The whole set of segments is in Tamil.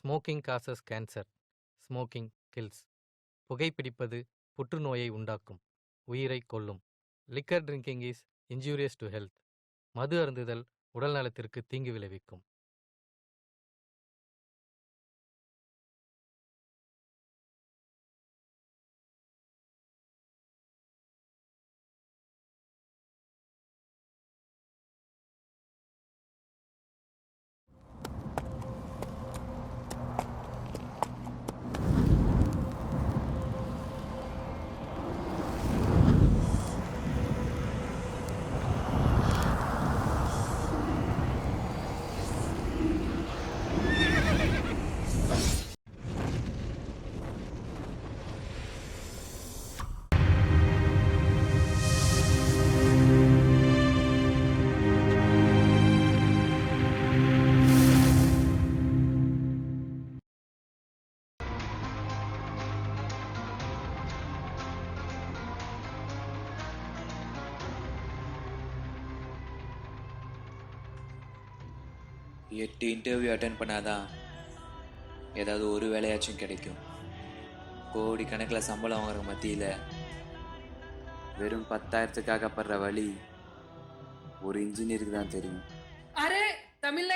Smoking causes cancer. Smoking kills. புகைப்பிடிப்பது புற்றுநோயை உண்டாக்கும், உயிரை கொல்லும். Liquor drinking is injurious to health. மது அருந்துதல் உடல் நலத்திற்கு தீங்கு விளைவிக்கும். எட்டு இன்டர்வியூ அட்டன் பண்ணாதான் ஏதாவது ஒரு வேலையாச்சும் கிடைக்கும். கோடிக்கணக்கில் சம்பளம் வாங்குற மத்தியில் வெறும் 10,000க்காக படுற வழி ஒரு இன்ஜினியருக்கு தான் தெரியும். अरे तमिल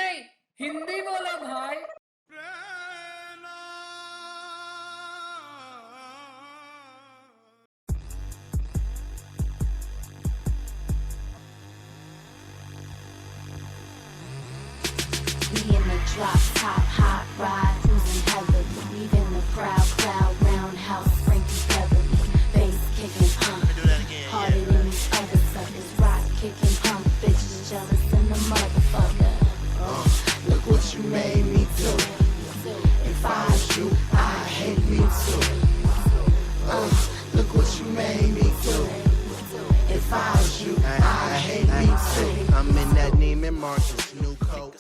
नहीं हिंदी बोलो भाई. We in the drop top hot ride, cruising heavily, leaving the crowd roundhouse, Frankie Beverly, bass kicking harder than these other suckers, rock kicking bitches jealous than the motherfucker. Look what you made me do. If I was you, I hate me too. Look what you made me do. If I was you, I hate me too. I'm in that Neiman Marcus new coat.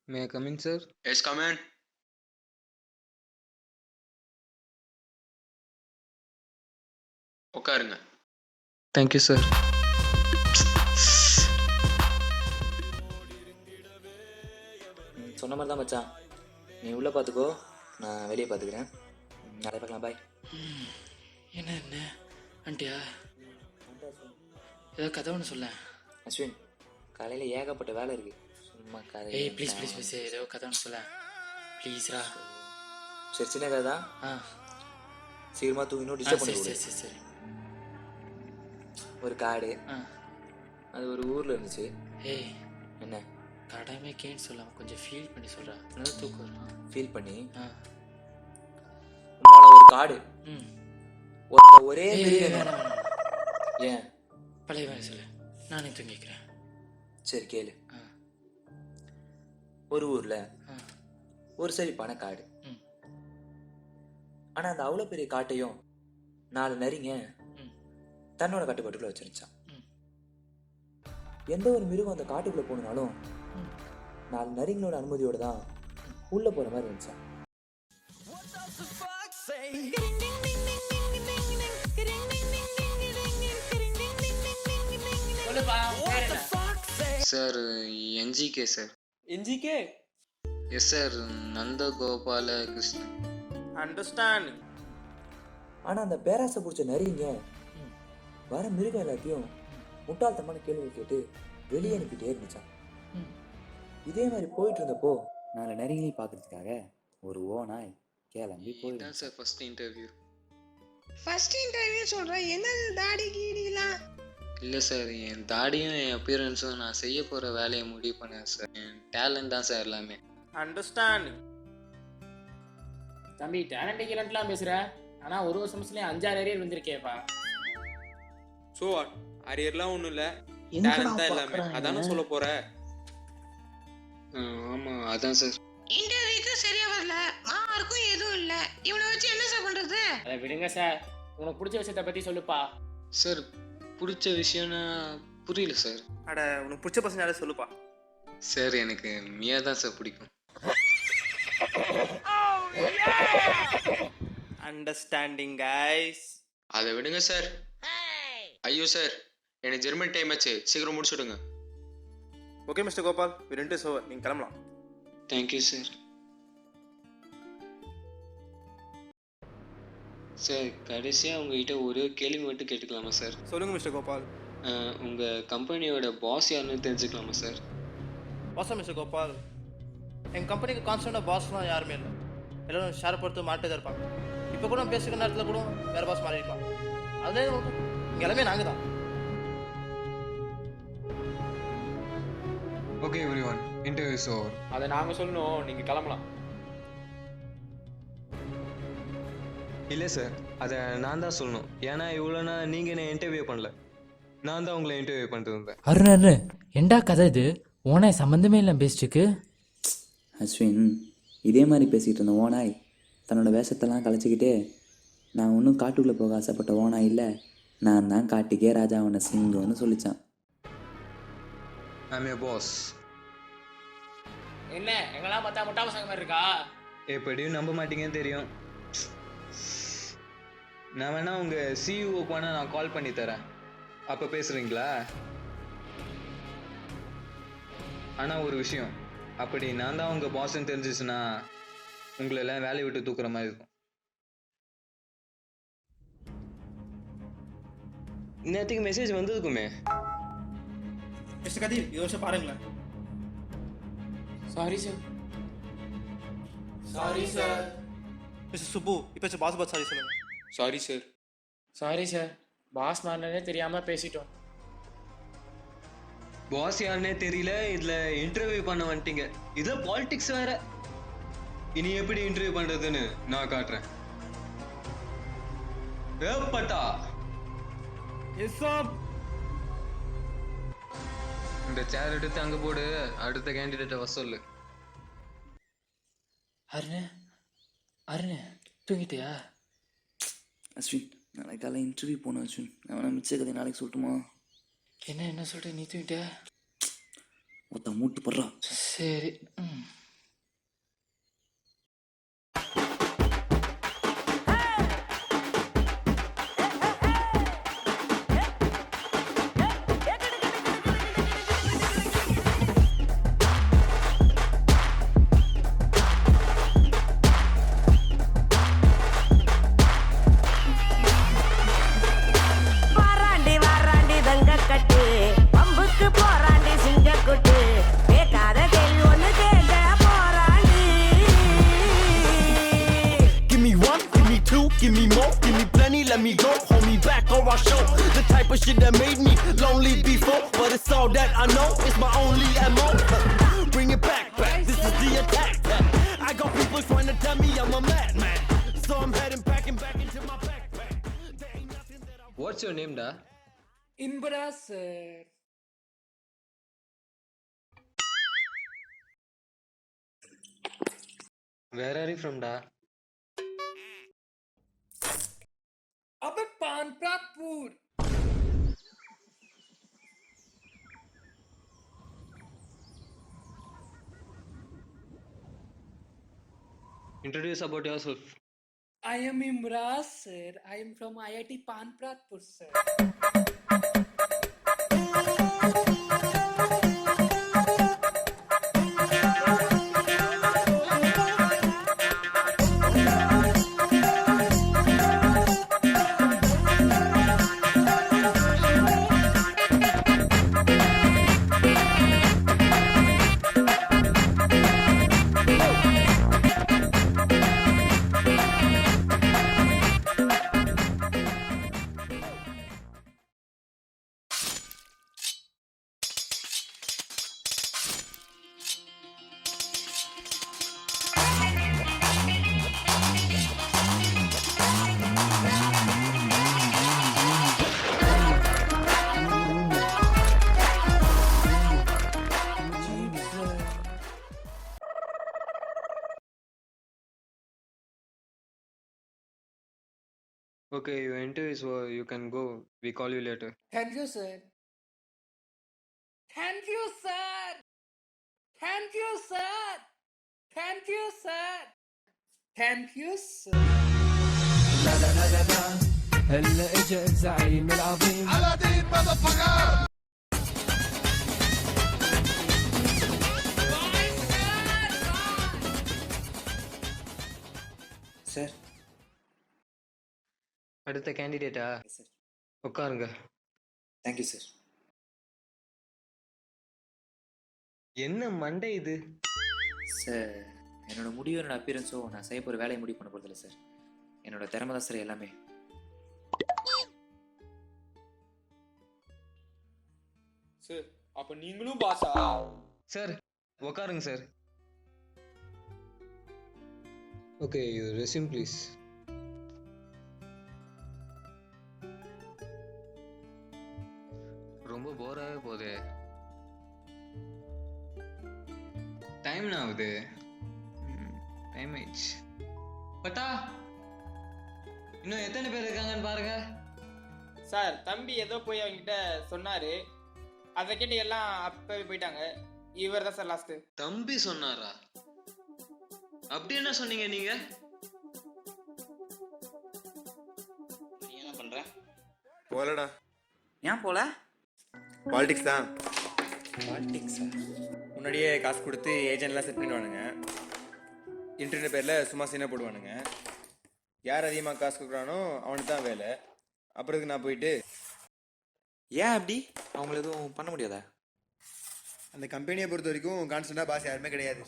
May I come in, sir? Yes, come in. உட்காருங்க. Thank you, sir. சொன்ன மாதிரி தான் மச்சான். நீ உள்ளே பார்த்துக்கோ, நான் வெளியே பார்த்துக்கிறேன். நிறைய பார்க்கலாம். பாய். என்ன ஆண்டியா ஏதோ கதை ஒன்று சொல்ல. அஸ்வின், காலையில் ஏகப்பட்ட வேலை இருக்குது. சும்மா கதை. ஏய் ப்ளீஸ் ஏதோ கதை ஒன்று சொல்ல ப்ளீஸ்ரா. சரி, சின்ன கதை தான். சீக்கிரமாக தூங்கினோம், டிஸ்டர்ப் பண்ணி. சரி. ஒரு காடு, அது ஒரு ஊரில் இருந்துச்சு. ஏய் என்ன கடமை கேன்னு சொல்லாமல் கொஞ்சம் ஃபீல் பண்ணி சொல்கிறா. நல்லா தூக்கம் ஃபீல் பண்ணி. ஆ ஒரு காடு, ஒரே ஏன் பழைய வேலை சொல்லு, நானே தூங்கிக்கிறேன். சரி கேளு. ஒரு ஊர்ல ஒரு செழிப்பான காடு. ஆனா அந்த அவ்வளோ பெரிய காட்டையும் 4 நரிங்க தன்னோட கட்டுப்பாட்டுக்குள்ள வச்சிருச்சான். எந்த ஒரு மிருகம் அந்த காட்டுக்குள்ள போனாலும் 4 நரிங்களோட அனுமதியோட தான் உள்ள போற மாதிரி இருந்துச்சான். Sir, NGK, sir. NGK? Yes, sir. Nanda Gopala Krishna. Understand. ஆனா அந்த பேராசை பிடிச்ச நரிங்க வர மிருகம் எல்லாத்தையும் முட்டாள்தனமான கேள்வி கேட்டு வெளியே அனுப்பிட்டே இருந்துச்சான். இதே மாதிரி போயிட்டு இருந்தப்போ 4 நரிகளையும் பார்க்கறதுக்காக ஒரு ஓநாய் கிளம்பி போயிடுச்சு. That's the first interview. First interview சொல்கிறேன், என்னது தாடி கீடிலாம்? இல்லை சார், என் தாடியும் என் அப்பியரன்ஸும் நான் செய்ய போகிற வேலையை முடிவு பண்ணேன் சார். என் டேலண்ட் தான் சார் எல்லாமே. Understand. தம்பி டேலண்ட் கீலண்ட்லாம் பேசுகிற, ஆனால் ஒரு வருஷம்ஸ்லேயே 5-6 அரியர் வந்திருக்கேப்பா. ஸோ அரியர்லாம் ஒன்றும் இல்லை, டேலண்ட் தான் எல்லாமே. அதானே சொல்ல போற? ஆமாம், அதான் சார். இன்டர்வியூக்கு சரியா வரல, மார்க்கும் எதுவும் இல்லை, இவனை வச்சு என்ன சார் பண்ணுறது? அதை விடுங்க சார், உனக்கு பிடிச்ச விஷயத்தை பற்றி சொல்லுப்பா. சார், பிடிச்ச விஷயம்னா புரியல சார். அட, உனக்கு பிடிச்ச பசங்க யாரும் சொல்லுப்பா. சார், எனக்கு மியா தான் சார் பிடிக்கும். Understanding guys. அதை விடுங்க சார். ஐயோ சார், எனக்கு ஜெர்மன் டைம் ஆச்சு, சீக்கிரம் முடிச்சுடுங்க. ஓகே மிஸ்டர் கோபால், ரெண்டு ஓவர், நீங்கள் கிளம்பலாம். Thank you sir. சார் கடைசியாக உங்ககிட்ட ஒரே ஒரு கேள்வி மட்டும் கேட்டுக்கலாமா சார்? சொல்லுங்கள் மிஸ்டர் கோபால். உங்கள் கம்பெனியோட பாஸ் யாருன்னு தெரிஞ்சுக்கலாமா சார்? பாஸா மிஸ்டர் கோபால், எங்கள் கம்பெனிக்கு கான்ஸ்டன்டாக பாஸ்லாம் யாருமே இல்லை. எல்லோரும் ஷேர் பொறுத்து மாட்டே தான் இருப்பாங்க. இப்போ கூட பேசுகிற நேரத்தில் கூட வேறு பாஸ் மாறி இருப்பாங்க. அதே இங்கே எல்லாமே நாங்கள் தான். Okay everyone, interview is over. அதை நாங்கள் சொல்லணும், நீங்கள் கிளம்பலாம். இல்லை சார், அதை நான் தான் சொல்லணும். ஏன்னா இவ்வளோ நாள் நீங்கள் என்ன இன்டர்வியூ பண்ணல, நான் தான் உங்களை இன்டர்வியூ பண்ணிட்டு இருந்தேன். அருண் எண்டா கதை இது? ஓனாய் சம்மந்தமே இல்லை பேஸ்ட்டுக்கு. அஸ்வின், இதே மாதிரி பேசிகிட்டு இருந்த ஓனாய் தன்னோட வேஷத்தெல்லாம் கலைச்சிக்கிட்டே, நான் ஒன்றும் காட்டுக்குள்ளே போக ஆசைப்பட்ட ஓனாய் இல்லை, நான் தான் காட்டுக்கே ராஜா அவனை சிங்கம்னு சொல்லிச்சான். I'm your boss. என்ன எங்கெல்லாம் பார்த்தா முட்டா பசங்க மாதிரி இருக்கா? எப்படியும் நம்ப மாட்டீங்கன்னு தெரியும். நான் வேணா உங்கள் சிஇஓக்கு வேணா நான் கால் பண்ணி தரேன், அப்போ பேசுகிறீங்களா? ஆனால் ஒரு விஷயம், அப்படி நான் தான் உங்கள் பாஸ்ன்னு தெரிஞ்சிச்சுன்னா உங்களை எல்லாம் வேலையை விட்டு தூக்குற மாதிரி இருக்கும். நேற்றுக்கு மெசேஜ் வந்ததுக்குமே. மிஸ்டர் கதீர், இது வருஷம் பாருங்களேன். Sorry sir. Sorry sir. Mister Subbu, இப்போ பாஸ் பாஸ் சாரி சொல்லுங்கள். Sorry sir. Sorry sir, boss மாறினே தெரியாமல் பேசிட்டோம். பாஸ் யாருன்னே தெரியல, இதில் இன்டர்வியூ பண்ண வந்துட்டீங்க. இதில் பாலிடிக்ஸ் வேற. இனி எப்படி இன்டர்வியூ பண்ணுறதுன்னு நான் காட்டுறேன். ஏப்பட்டா இந்த சேர் எடுத்து அங்கே போடு, அடுத்த கேண்டிடேட்டை வர சொல்லு. அருண் தூங்கிட்டியா? அஸ்வின், நாளைக்கு காலையில் இன்டர்வியூ போகணும் அஸ்வின். நான் மிச்ச கதை நாளைக்கு சொல்லட்டுமா? என்ன சொல்கிற, நீ தூங்கிட்டியா? ஒருத்த மூட்டு போடுறா. சரி. Give me more, give me plenty, let me go. Hold me back or I'll show the type of shit that made me lonely before. But it's all that I know, it's my only MO. Bring it back, this is the attack. I got people trying to tell me I'm a madman, so I'm heading packing back into my backpack. There ain't nothing that I... What's your name, da? Imbra sir. Where are you from, da? अबे पानप्रातपुर. Introduce about yourself. I am Imraz sir. I am from IIT Panpratpur sir. Okay, your interview is over. You can go. We call you later. Thank you sir. Thank you sir. Thank you sir. Thank you sir. Thank you sir. هلا اجا الزعيم العظيم. அடுத்த கேண்டிடேட்டா? சார். உட்காருங்க. Thank you sir. என்ன மண்டை இது? சார், என்னோட முடிவு, என்னோட அப்பியரன்ஸோ நான் செய்ய போகிற வேலையை முடிவு பண்ண போகிறதில்ல சார். என்னோட திறமை தான் சார் எல்லாமே. சார் அப்ப நீங்களும் பாஸா? சார் உட்காருங்க சார். Okay, resume please. ரொம்ப போராகவே போகுது. டைம் ஆகுது. டைம் ஆயிடுச்சு. பட்டா, இன்னும் எத்தனை பேர் இருக்காங்கன்னு பாருங்க. சார் தம்பி ஏதோ போய் அவங்ககிட்ட சொன்னாரு, அதை கேட்டு எல்லாம் அப்பவே போயிட்டாங்க. இவர் தான் சார் லாஸ்ட். தம்பி சொன்னாரா? அப்படி என்ன சொன்னீங்க நீங்க? நீ என்ன பண்ற? போலடா. ஏன் போல? பாலிடிக்ஸ் தான். பாலிடிக்ஸா? முன்னாடியே காசு கொடுத்து ஏஜென்ட்லாம் செட் பண்ணிடுவானுங்க. இன்டர்நெட் பேரில் சும்மா சீனை போடுவானுங்க. யார் அதிகமாக காசு கொடுக்குறானோ அவனுக்கு தான் வேலை. அப்புறத்துக்கு நான் போயிட்டு ஏன் அப்படி? அவங்கள எதுவும் பண்ண முடியாதா? அந்த கம்பெனியை பொறுத்த வரைக்கும் கான்ஸ்டண்ட்டாக பாஸ் யாருமே கிடையாது.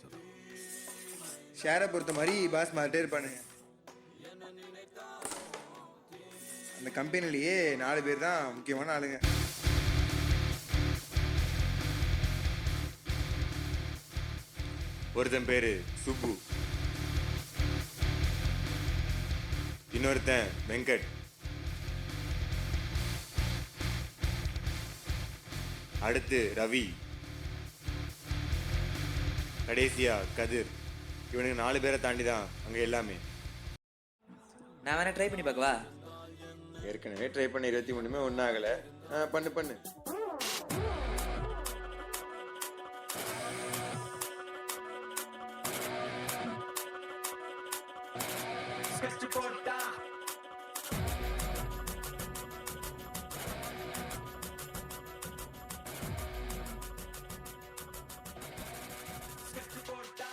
ஷேரை பொறுத்த மாதிரி பாஸ் மாறிட்டே இருப்பானுங்க. அந்த கம்பெனிலேயே 4 பேர் தான் முக்கியமான ஆளுங்க. ஒருத்தன் பேர் சுப்பு, இன்னொருத்தன் வெங்கட், அடுத்து ரவி, கடைசியா கதிர். இவனுக்கு 4 பேரை தாண்டி தான் அங்கே எல்லாமே. நான் வேணா ட்ரை பண்ணி பார்க்கவா? ஏற்கனவே ட்ரை பண்ண 23மே ஒன்றும் ஆகலை. பண்ணு.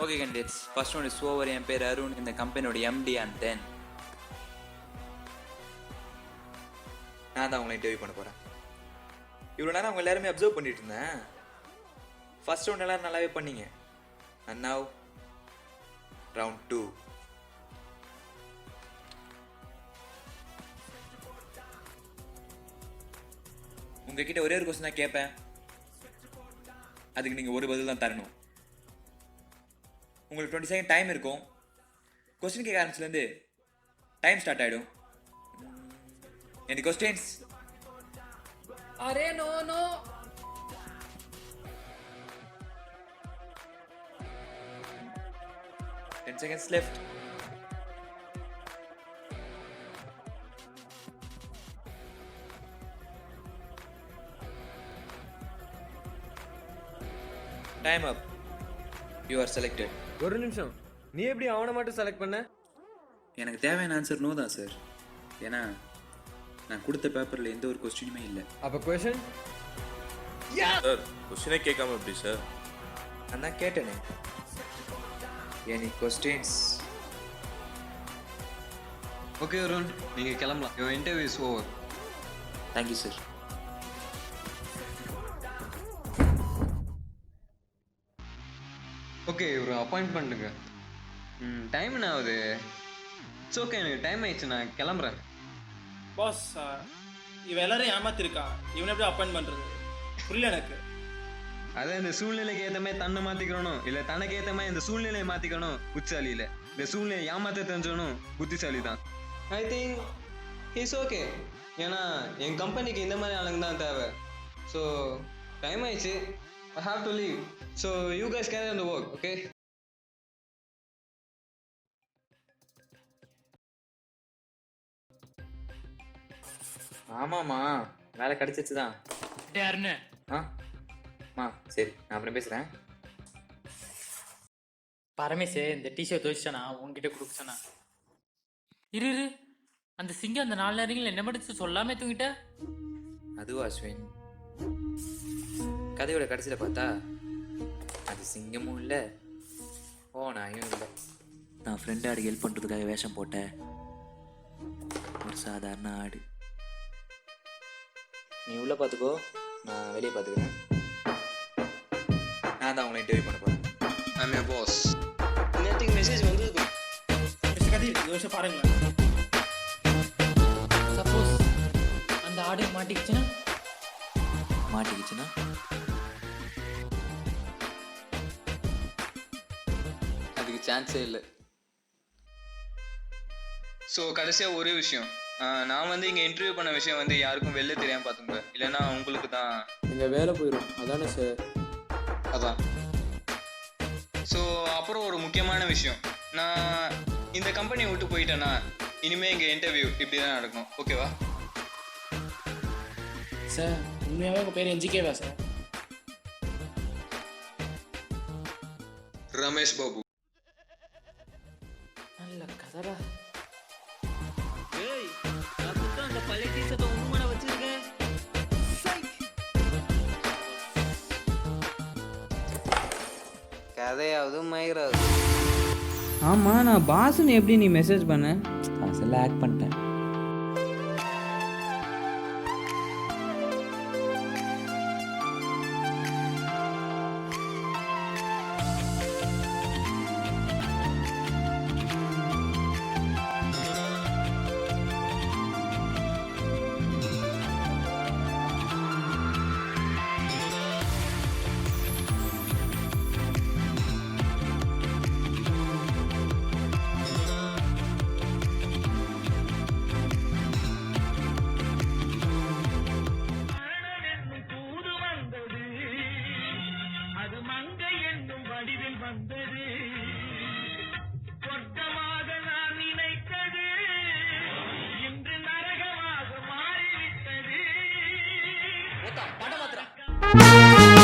Okay candidates, first one is over. என் பேர் அருண், இந்த கம்பெனியோட எம்டி. அண்ட் தென் நான் தான் உங்களை இன்டர்வியூ பண்ண போகிறேன். இவ்வளோ நேரம் அவங்க எல்லாருமே அப்சர்வ் பண்ணிட்டு இருந்தேன். ஃபர்ஸ்ட் ரவுண்ட் எல்லாரும் நல்லாவே பண்ணீங்க. And now round 2. உங்ககிட்ட ஒரே ஒரு கொஸ்டின் தான் கேட்பேன். அதுக்கு நீங்கள் ஒரு பதில் தான் தரணும். உங்களுக்கு 20 செகண்ட் டைம் இருக்கும். கொஸ்டின் கேட்க ஆரம்பிச்சுலேருந்து டைம் ஸ்டார்ட் ஆகிடும். Any questions? அரே no no. 10 seconds left. Time up. You are selected. ஒரு நிமிஷம், நீ எப்படி அவனை மட்டும் செலக்ட் பண்ண? எனக்கு தேவையான ஆன்சர் நோ தான் சார். ஏன்னா நான் கொடுத்த பேப்பரில் எந்த ஒரு கொஸ்டினுமே இல்லை. அப்போ கொஷன்? சார் கொஸ்டினே கேட்காம எப்படி சார்? நான் தான் கேட்டேனே. Any questions? ஓகே அருண், நீங்கள் கிளம்பலாம். Your interview is over. Thank you sir. Okay, ஒரு அப்பாயிண்ட் பண்ணுங்க. டைம் என்ன ஆகுது? இட்ஸ் ஓகே, எனக்கு டைம் ஆயிடுச்சு, நான் கிளம்புறேன். பாஸ், இவன் எல்லாரும் ஏமாத்திருக்கான். இவனை எப்படி அப்பாயிண்ட் பண்ணுறது புரியல எனக்கு. அதான் இந்த சூழ்நிலைக்கு ஏற்ற மாதிரி தன்னை மாற்றிக்கணும், இல்லை தனக்கு ஏற்ற மாதிரி இந்த சூழ்நிலையை மாற்றிக்கணும் புத்திசாலி இல்லை. இந்த சூழ்நிலையை ஏமாற்ற தெரிஞ்சவனும் புத்திசாலி தான். I think it's okay. ஏன்னா என் கம்பெனிக்கு இந்த மாதிரி ஆளுங்க தான் தேவை. ஸோ டைம் ஆயிடுச்சு, I have to leave. So you guys carry on the work, okay? ஆமாம்மா, வேலை கிடைச்சிச்சு தான். யாருன்னு? சரி, நான் அப்புறம் பேசுகிறேன். பரமேஷ் இந்த டிஷர்ட் துவைச்சானா உன்கிட்ட கொடுக்கச்சானா? இரு, அந்த சிங்கம் அந்த 4 நேரங்கள் என்ன படிச்சு சொல்லாமே தூங்கிட்ட? அதுவா அஸ்வின், கதையோட கடைசியில் பார்த்தா அது சிங்கமும் இல்லை, ஓ நாயும் இல்லை. நான் ஃப்ரெண்டாடி ஹெல்ப் பண்ணுறதுக்காக வேஷம் போட்டேன். ஒரு சாதாரண ஆடு. நீ உள்ளே பார்த்துக்கோ, நான் வெளியே பார்த்துக்கிறேன். நான் தான் உங்களை இன்டர்வியூ பண்ண போகிறேன். I'm your boss. நேற்றுக்கு மெசேஜ் வந்து மிஸ்டர் கதிர் யோசிச்சு பாருங்களேன். சப்போஸ் அந்த ஆடு மாட்டிக்கிச்சுன்னா அதுக்கு சான்ஸே இல்லை. ஸோ கடைசியாக ஒரே விஷயம், நான் வந்து இங்கே இன்டர்வியூ பண்ண விஷயம் வந்து யாருக்கும் வெளில தெரியாமல் பார்த்துங்க, இல்லைன்னா உங்களுக்கு தான் எங்கள் வேலை போயிடும். அதானே சார்? அதான். ஸோ அப்புறம் ஒரு முக்கியமான விஷயம், நான் இந்த கம்பெனியை விட்டு போயிட்டேன்னா இனிமேல் இங்கே இன்டர்வியூ இப்படி தான் நடக்கணும், ஓகேவா? சார் உண்மையாகவே உங்கள் பேர் என்ஜிகேவா சார்? ரமேஷ் பாபு. நல்ல கதரா. அந்த பழைய டீஷர்ட்டை உண்மையான வச்சிருக்கேன். கதையாவது மயிராது. ஆமாம், நான் பாஸ்ன்னு எப்படி நீ மெசேஜ் பண்ண? அசல் ஆக்ட் பண்ணிட்டேன். படம் மாத்திரம்